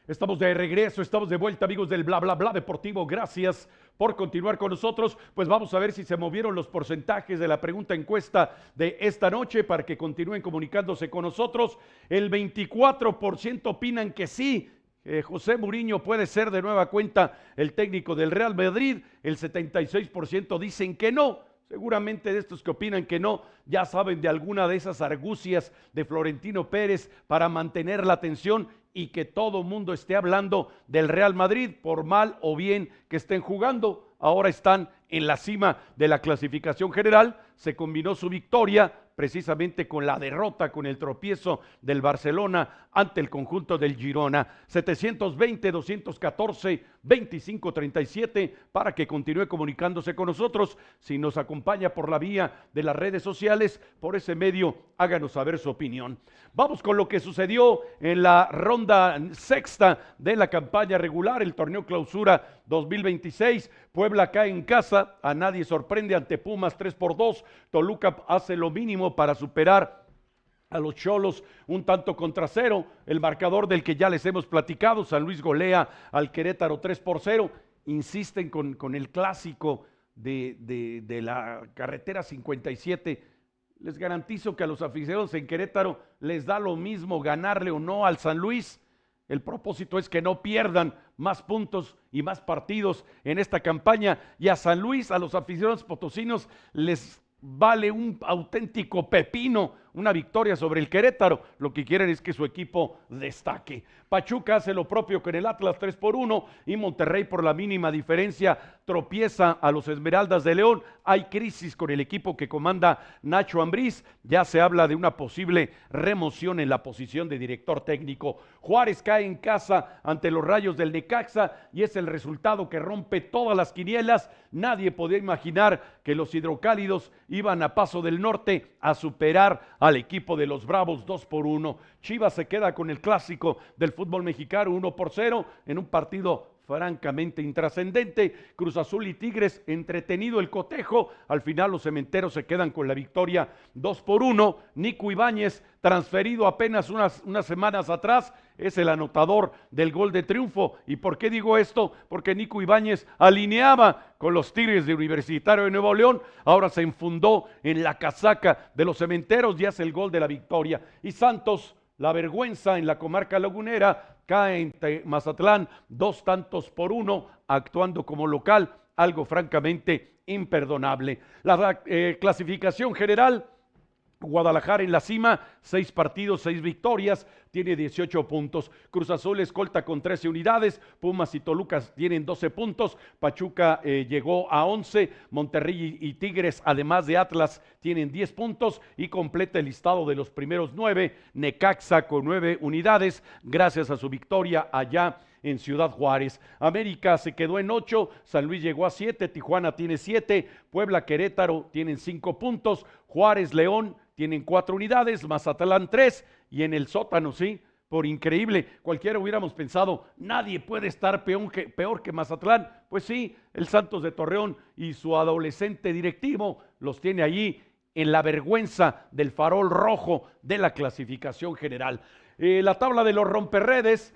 [SPEAKER 2] Estamos de regreso, estamos de vuelta, amigos del Bla Bla Bla Deportivo. Gracias por continuar con nosotros. Pues vamos a ver si se movieron los porcentajes de la pregunta encuesta de esta noche para que continúen comunicándose con nosotros. El 24% opinan que sí, José Mourinho puede ser de nueva cuenta el técnico del Real Madrid. El 76% dicen que no. Seguramente de estos que opinan que no, ya saben de alguna de esas argucias de Florentino Pérez para mantener la atención y que todo mundo esté hablando del Real Madrid, por mal o bien que estén jugando. Ahora están en la cima de la clasificación general. Se combinó su victoria precisamente con la derrota, con el tropiezo del Barcelona ante el conjunto del Girona. 720-214-2537 para que continúe comunicándose con nosotros. Si nos acompaña por la vía de las redes sociales, por ese medio, háganos saber su opinión. Vamos con lo que sucedió en la ronda sexta de la campaña regular, el torneo Clausura 2026. Puebla cae en casa, a nadie sorprende ante Pumas 3-2. Toluca hace lo mínimo para superar a los Xolos, un tanto contra cero. El marcador del que ya les hemos platicado, San Luis golea al Querétaro 3-0. Insisten con el clásico de la carretera 57. Les garantizo que a los aficionados en Querétaro les da lo mismo ganarle o no al San Luis. El propósito es que no pierdan más puntos y más partidos en esta campaña. Y a San Luis, a los aficionados potosinos, les vale un auténtico pepino una victoria sobre el Querétaro. Lo que quieren es que su equipo destaque. Pachuca hace lo propio con el Atlas 3-1 y Monterrey por la mínima diferencia tropieza a los Esmeraldas de León. Hay crisis con el equipo que comanda Nacho Ambriz. Ya se habla de una posible remoción en la posición de director técnico. Juárez cae en casa ante los Rayos del Necaxa y es el resultado que rompe todas las quinielas. Nadie podía imaginar que los hidrocálidos iban a Paso del Norte a superar al equipo de los Bravos 2-1. Chivas se queda con el clásico del fútbol mexicano 1-0 en un partido francamente intrascendente. Cruz Azul y Tigres, entretenido el cotejo. Al final los cementeros se quedan con la victoria 2-1. Nico Ibáñez, transferido apenas unas semanas atrás, es el anotador del gol de triunfo. ¿Y por qué digo esto? Porque Nico Ibáñez alineaba con los Tigres de Universitario de Nuevo León, ahora se enfundó en la casaca de los cementeros y hace el gol de la victoria. Y Santos, la vergüenza en la comarca lagunera, cae en Mazatlán 2-1, actuando como local, algo francamente imperdonable. La clasificación general, Guadalajara en la cima, 6 partidos, 6 victorias, tiene 18 puntos. Cruz Azul escolta con 13 unidades, Pumas y Toluca tienen 12 puntos, Pachuca llegó a 11, Monterrey y Tigres, además de Atlas, tienen 10 puntos y completa el listado de los primeros 9, Necaxa con 9 unidades, gracias a su victoria allá en Ciudad Juárez. América se quedó en 8, San Luis llegó a 7, Tijuana tiene 7, Puebla, Querétaro tienen 5 puntos, Juárez, León tienen 4 unidades, Mazatlán 3 y en el sótano, sí, por increíble, cualquiera hubiéramos pensado, nadie puede estar peor que Mazatlán. Pues sí, el Santos de Torreón y su adolescente directivo los tiene allí en la vergüenza del farol rojo de la clasificación general. La tabla de los romperredes,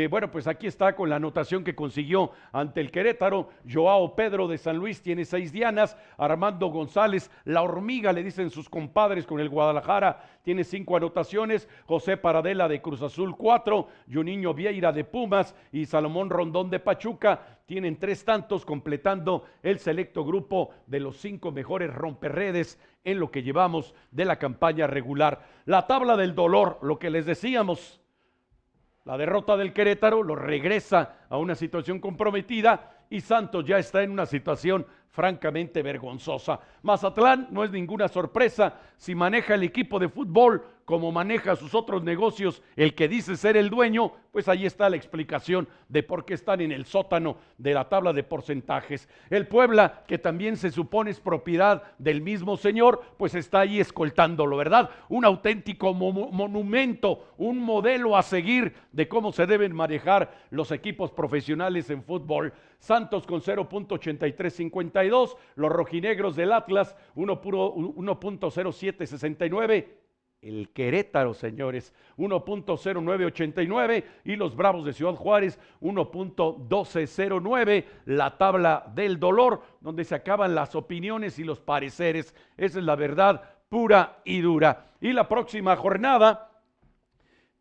[SPEAKER 2] bueno, pues aquí está con la anotación que consiguió ante el Querétaro. Joao Pedro de San Luis tiene 6 dianas. Armando González, la hormiga, le dicen sus compadres con el Guadalajara, tiene 5 anotaciones. José Paradela de Cruz Azul 4. Juninho Vieira de Pumas y Salomón Rondón de Pachuca tienen 3 tantos, completando el selecto grupo de los 5 mejores romperredes en lo que llevamos de la campaña regular. La tabla del dolor, lo que les decíamos. La derrota del Querétaro lo regresa a una situación comprometida y Santos ya está en una situación francamente vergonzosa. Mazatlán no es ninguna sorpresa si maneja el equipo de fútbol como maneja sus otros negocios, el que dice ser el dueño, pues ahí está la explicación de por qué están en el sótano de la tabla de porcentajes. El Puebla, que también se supone es propiedad del mismo señor, pues está ahí escoltándolo, ¿verdad? Un auténtico monumento, un modelo a seguir de cómo se deben manejar los equipos profesionales en fútbol. Santos con 0.8352, los rojinegros del Atlas 1.0769, el Querétaro, señores, 1.0989 y los Bravos de Ciudad Juárez 1.1209, la tabla del dolor, donde se acaban las opiniones y los pareceres. Esa es la verdad pura y dura. Y la próxima jornada,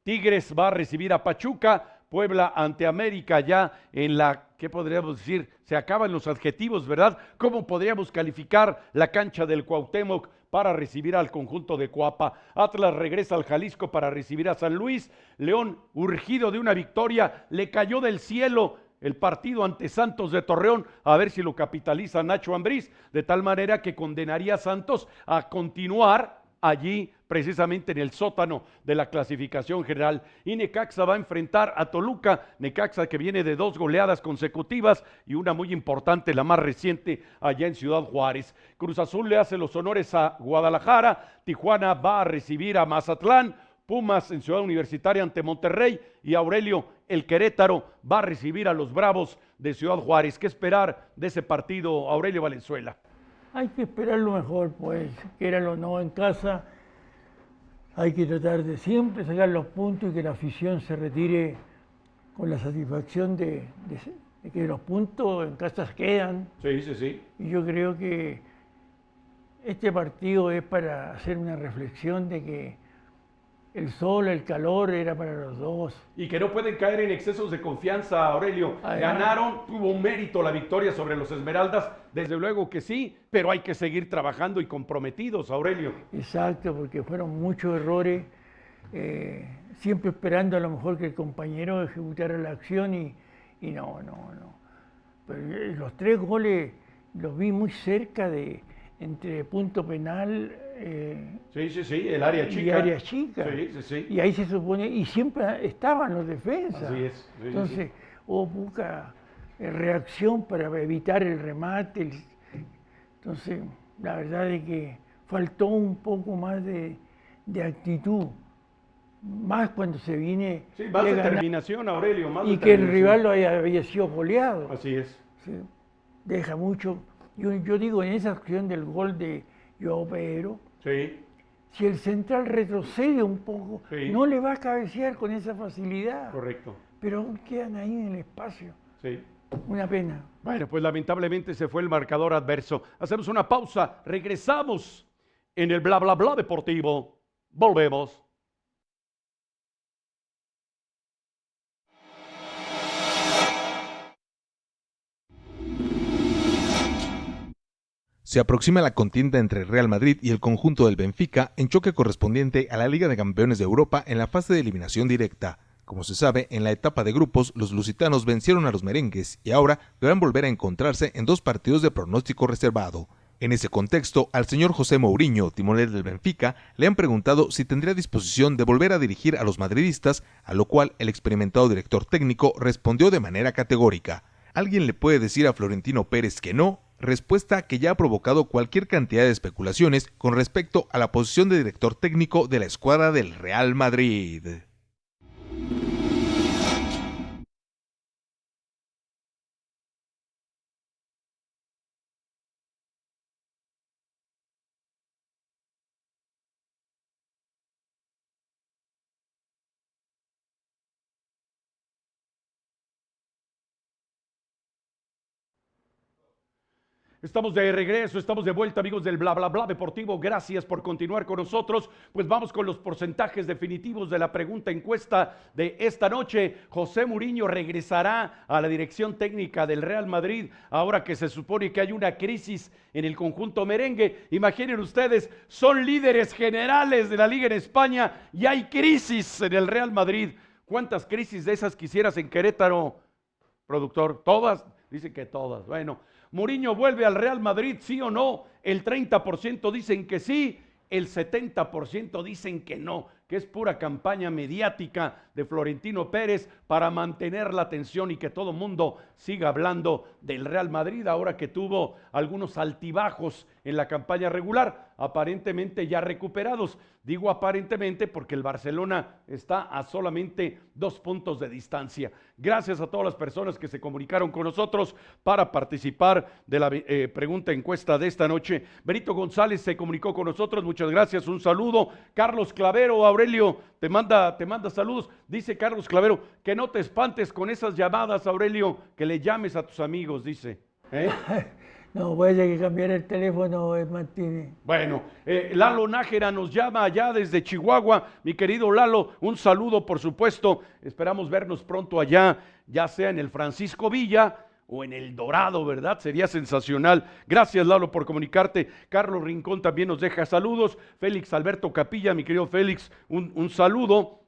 [SPEAKER 2] Tigres va a recibir a Pachuca, Puebla ante América ya en la ¿qué podríamos decir? Se acaban los adjetivos, ¿verdad? ¿Cómo podríamos calificar la cancha del Cuauhtémoc para recibir al conjunto de Coapa? Atlas regresa al Jalisco para recibir a San Luis. León, urgido de una victoria, le cayó del cielo el partido ante Santos de Torreón, a ver si lo capitaliza Nacho Ambriz, de tal manera que condenaría a Santos a continuar allí precisamente en el sótano de la clasificación general. Y Necaxa va a enfrentar a Toluca, Necaxa que viene de 2 goleadas consecutivas y una muy importante, la más reciente, allá en Ciudad Juárez. Cruz Azul le hace los honores a Guadalajara, Tijuana va a recibir a Mazatlán, Pumas en Ciudad Universitaria ante Monterrey y Aurelio, el Querétaro va a recibir a los Bravos de Ciudad Juárez. ¿Qué esperar de ese partido, Aurelio Valenzuela?
[SPEAKER 3] Hay que esperar lo mejor, pues, quéralo o no en casa. Hay que tratar de siempre sacar los puntos y que la afición se retire con la satisfacción de que los puntos en casa quedan.
[SPEAKER 2] Sí, sí, sí.
[SPEAKER 3] Y yo creo que este partido es para hacer una reflexión de que el sol, el calor era para los dos.
[SPEAKER 2] Y que no pueden caer en excesos de confianza, Aurelio. Ganaron, tuvo un mérito la victoria sobre los Esmeraldas, desde luego que sí, pero hay que seguir trabajando y comprometidos, Aurelio.
[SPEAKER 3] Exacto, porque fueron muchos errores, siempre esperando a lo mejor que el compañero ejecutara la acción y no. Pero los 3 goles los vi muy cerca de entre punto penal
[SPEAKER 2] sí, el área chica.
[SPEAKER 3] Y área chica.
[SPEAKER 2] Sí.
[SPEAKER 3] Y ahí se supone, y siempre estaban los defensas.
[SPEAKER 2] Así es. Sí,
[SPEAKER 3] entonces, hubo poca reacción para evitar el remate. Entonces, la verdad es que faltó un poco más de actitud. Más cuando se viene.
[SPEAKER 2] Sí, más determinación, Aurelio. Más
[SPEAKER 3] y que el rival lo había sido goleado.
[SPEAKER 2] Así es.
[SPEAKER 3] Sí, deja mucho. Yo digo, en esa acción del gol de Joao Pedro,
[SPEAKER 2] sí,
[SPEAKER 3] si el central retrocede un poco,
[SPEAKER 2] sí,
[SPEAKER 3] no le va a cabecear con esa facilidad.
[SPEAKER 2] Correcto.
[SPEAKER 3] Pero quedan ahí en el espacio.
[SPEAKER 2] Sí.
[SPEAKER 3] Una pena.
[SPEAKER 2] Bueno, pues lamentablemente se fue el marcador adverso. Hacemos una pausa, regresamos en el bla bla bla deportivo. Volvemos.
[SPEAKER 1] Se aproxima la contienda entre Real Madrid y el conjunto del Benfica en choque correspondiente a la Liga de Campeones de Europa en la fase de eliminación directa. Como se sabe, en la etapa de grupos, los lusitanos vencieron a los merengues y ahora deberán volver a encontrarse en 2 partidos de pronóstico reservado. En ese contexto, al señor José Mourinho, timonel del Benfica, le han preguntado si tendría disposición de volver a dirigir a los madridistas, a lo cual el experimentado director técnico respondió de manera categórica. ¿Alguien le puede decir a Florentino Pérez que no? Respuesta que ya ha provocado cualquier cantidad de especulaciones con respecto a la posición de director técnico de la escuadra del Real Madrid.
[SPEAKER 2] Estamos de regreso, estamos de vuelta, amigos del Bla Bla Bla Deportivo. Gracias por continuar con nosotros. Pues vamos con los porcentajes definitivos de la pregunta encuesta de esta noche. José Mourinho regresará a la dirección técnica del Real Madrid ahora que se supone que hay una crisis en el conjunto merengue. Imaginen ustedes, son líderes generales de la Liga en España y hay crisis en el Real Madrid. ¿Cuántas crisis de esas quisieras en Querétaro, productor? ¿Todas? Dicen que todas. Bueno, ¿Mourinho vuelve al Real Madrid, sí o no? El 30% dicen que sí, el 70% dicen que no, que es pura campaña mediática de Florentino Pérez para mantener la atención y que todo el mundo siga hablando del Real Madrid ahora que tuvo algunos altibajos en la campaña regular, aparentemente ya recuperados. Digo aparentemente porque el Barcelona está a solamente 2 puntos de distancia. Gracias a todas las personas que se comunicaron con nosotros para participar de la pregunta encuesta de esta noche. Benito González se comunicó con nosotros, muchas gracias, un saludo. Carlos Clavero, Aurelio, te manda saludos. Dice Carlos Clavero, que no te espantes con esas llamadas, Aurelio, que le llames a tus amigos, dice.
[SPEAKER 3] No, voy a que cambiar el teléfono, Martínez.
[SPEAKER 2] Bueno, Lalo Nájera nos llama allá desde Chihuahua. Mi querido Lalo, un saludo, por supuesto. Esperamos vernos pronto allá, ya sea en el Francisco Villa o en El Dorado, ¿verdad? Sería sensacional. Gracias, Lalo, por comunicarte. Carlos Rincón también nos deja saludos. Félix Alberto Capilla, mi querido Félix, un saludo.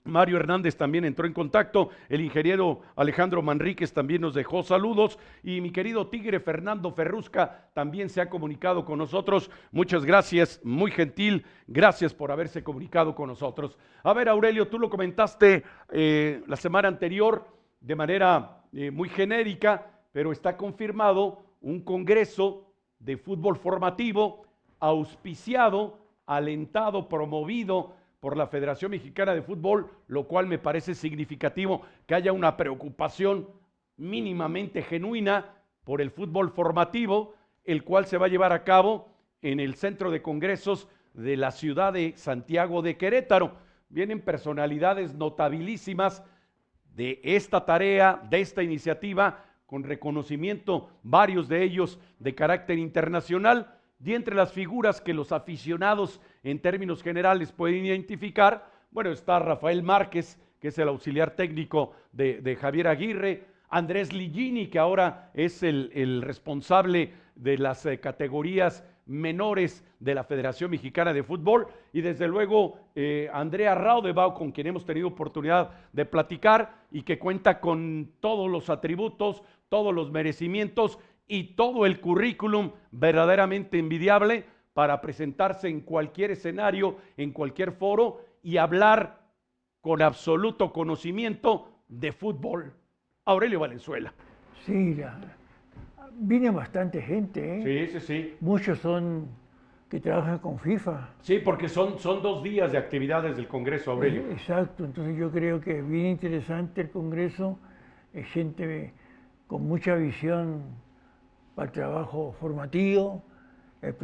[SPEAKER 2] Mario Hernández también entró en contacto, el ingeniero Alejandro Manríquez también nos dejó saludos y mi querido Tigre Fernando Ferrusca también se ha comunicado con nosotros. Muchas gracias, muy gentil, gracias por haberse comunicado con nosotros. A ver, Aurelio, tú lo comentaste la semana anterior de manera muy genérica, pero está confirmado un congreso de fútbol formativo auspiciado, alentado, promovido por la Federación Mexicana de Fútbol, lo cual me parece significativo que haya una preocupación mínimamente genuina por el fútbol formativo, el cual se va a llevar a cabo en el Centro de Congresos de la ciudad de Santiago de Querétaro. Vienen personalidades notabilísimas de esta tarea, de esta iniciativa, con reconocimiento, varios de ellos de carácter internacional. Y entre las figuras que los aficionados en términos generales pueden identificar, bueno, está Rafael Márquez, que es el auxiliar técnico de Javier Aguirre, Andrés Ligini, que ahora es el responsable de las categorías menores de la Federación Mexicana de Fútbol, y desde luego Andrea Raudebau, con quien hemos tenido oportunidad de platicar y que cuenta con todos los atributos, todos los merecimientos y todo el currículum verdaderamente envidiable para presentarse en cualquier escenario, en cualquier foro y hablar con absoluto conocimiento de fútbol. Aurelio Valenzuela.
[SPEAKER 3] Sí, viene bastante gente, ¿eh?
[SPEAKER 2] Sí, sí, sí.
[SPEAKER 3] Muchos son que trabajan con FIFA.
[SPEAKER 2] Sí, porque son 2 días de actividades del Congreso, Aurelio.
[SPEAKER 3] Exacto, entonces yo creo que es bien interesante el Congreso, es gente con mucha visión para el trabajo formativo, el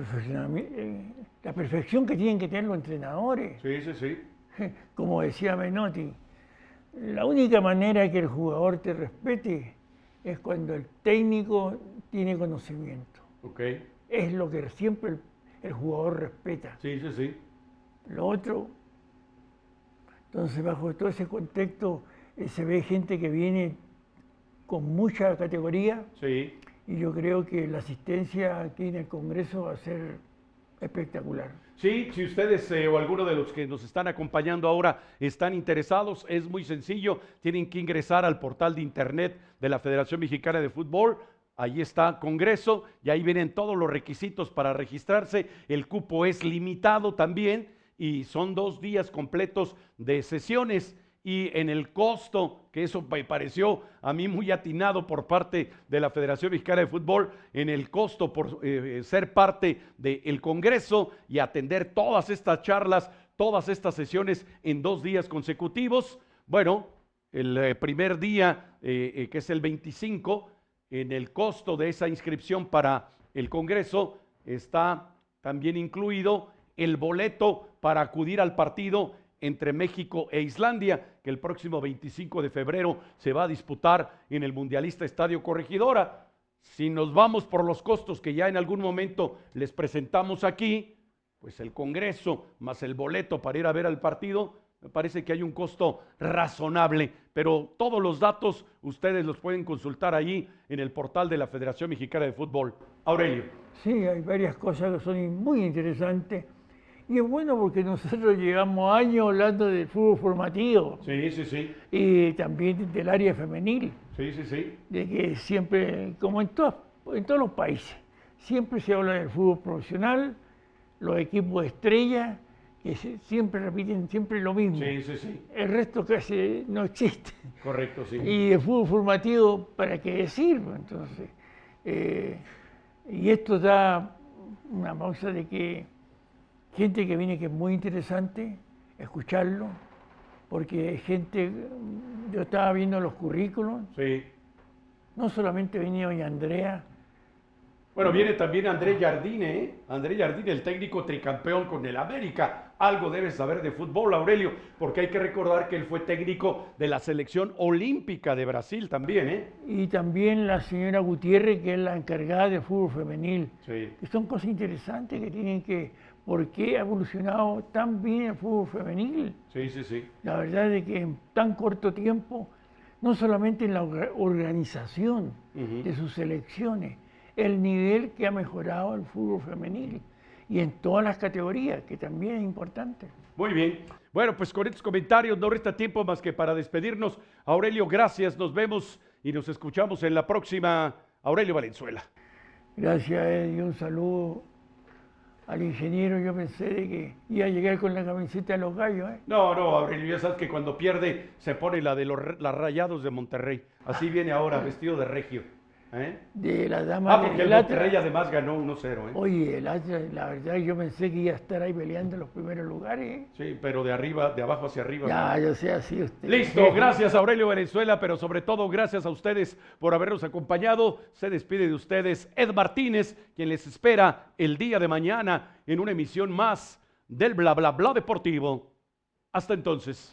[SPEAKER 3] la perfección que tienen que tener los entrenadores.
[SPEAKER 2] Sí, sí, sí.
[SPEAKER 3] Como decía Menotti, la única manera que el jugador te respete es cuando el técnico tiene conocimiento.
[SPEAKER 2] Okay.
[SPEAKER 3] Es lo que siempre el jugador respeta.
[SPEAKER 2] Sí, sí, sí.
[SPEAKER 3] Lo otro, entonces bajo todo ese contexto se ve gente que viene con mucha categoría.
[SPEAKER 2] Sí.
[SPEAKER 3] Y yo creo que la asistencia aquí en el Congreso va a ser espectacular.
[SPEAKER 2] Sí, si ustedes o alguno de los que nos están acompañando ahora están interesados, es muy sencillo, tienen que ingresar al portal de internet de la Federación Mexicana de Fútbol, ahí está Congreso y ahí vienen todos los requisitos para registrarse, el cupo es limitado también y son 2 días completos de sesiones. Y en el costo, que eso me pareció a mí muy atinado por parte de la Federación Mexicana de Fútbol, en el costo por ser parte del Congreso y atender todas estas charlas, todas estas sesiones en 2 días consecutivos. Bueno, el primer día, que es el 25, en el costo de esa inscripción para el Congreso está también incluido el boleto para acudir al partido entre México e Islandia, que el próximo 25 de febrero se va a disputar en el Mundialista Estadio Corregidora. Si nos vamos por los costos que ya en algún momento les presentamos aquí, pues el Congreso más el boleto para ir a ver al partido, me parece que hay un costo razonable, pero todos los datos ustedes los pueden consultar allí en el portal de la Federación Mexicana de Fútbol. Aurelio.
[SPEAKER 3] Sí, hay varias cosas que son muy interesantes. Y es bueno porque nosotros llevamos años hablando del fútbol formativo.
[SPEAKER 2] Sí, sí, sí.
[SPEAKER 3] Y también del área femenil.
[SPEAKER 2] Sí, sí, sí.
[SPEAKER 3] De que siempre, como en todos los países, siempre se habla del fútbol profesional, los equipos de estrella, que siempre repiten siempre lo mismo.
[SPEAKER 2] Sí, sí, sí.
[SPEAKER 3] El resto casi no existe.
[SPEAKER 2] Correcto, sí.
[SPEAKER 3] Y el fútbol formativo, ¿para qué decir? Entonces, y esto da una pausa de que gente que viene que es muy interesante escucharlo, porque gente, yo estaba viendo los currículos,
[SPEAKER 2] Sí.
[SPEAKER 3] no solamente venía doña Andrea.
[SPEAKER 2] Bueno, viene también André Jardine, ¿eh? André Jardine, el técnico tricampeón con el América. Algo debes saber de fútbol, Aurelio, porque hay que recordar que él fue técnico de la selección olímpica de Brasil también, ¿eh?
[SPEAKER 3] Y también la señora Gutiérrez, que es la encargada de fútbol femenil.
[SPEAKER 2] Sí.
[SPEAKER 3] Que son cosas interesantes que tienen que... ¿Por qué ha evolucionado tan bien el fútbol femenil?
[SPEAKER 2] Sí, sí, sí.
[SPEAKER 3] La verdad es que en tan corto tiempo no solamente en la organización de sus selecciones, el nivel que ha mejorado el fútbol femenil y en todas las categorías, que también es importante.
[SPEAKER 2] Muy bien. Bueno, pues con estos comentarios no resta tiempo más que para despedirnos. Aurelio, gracias. Nos vemos y nos escuchamos en la próxima. Aurelio Valenzuela.
[SPEAKER 3] Gracias, Eddie. Un saludo al ingeniero. Yo pensé de que iba a llegar con la camiseta de los gallos.
[SPEAKER 2] No, Aurelio, ya sabes que cuando pierde se pone la de los Rayados de Monterrey. Así viene ahora, vestido de regio.
[SPEAKER 3] De la dama
[SPEAKER 2] porque el Monterrey además ganó 1-0.
[SPEAKER 3] Oye, el Atlas, la verdad yo pensé que iba a estar ahí peleando en los primeros lugares.
[SPEAKER 2] Sí, pero de abajo hacia arriba.
[SPEAKER 3] Ya, yo sé, así usted.
[SPEAKER 2] Listo, gracias Aurelio Valenzuela, pero sobre todo gracias a ustedes por habernos acompañado. Se despide de ustedes Ed Martínez, quien les espera el día de mañana en una emisión más del Bla Bla Bla Deportivo. Hasta entonces.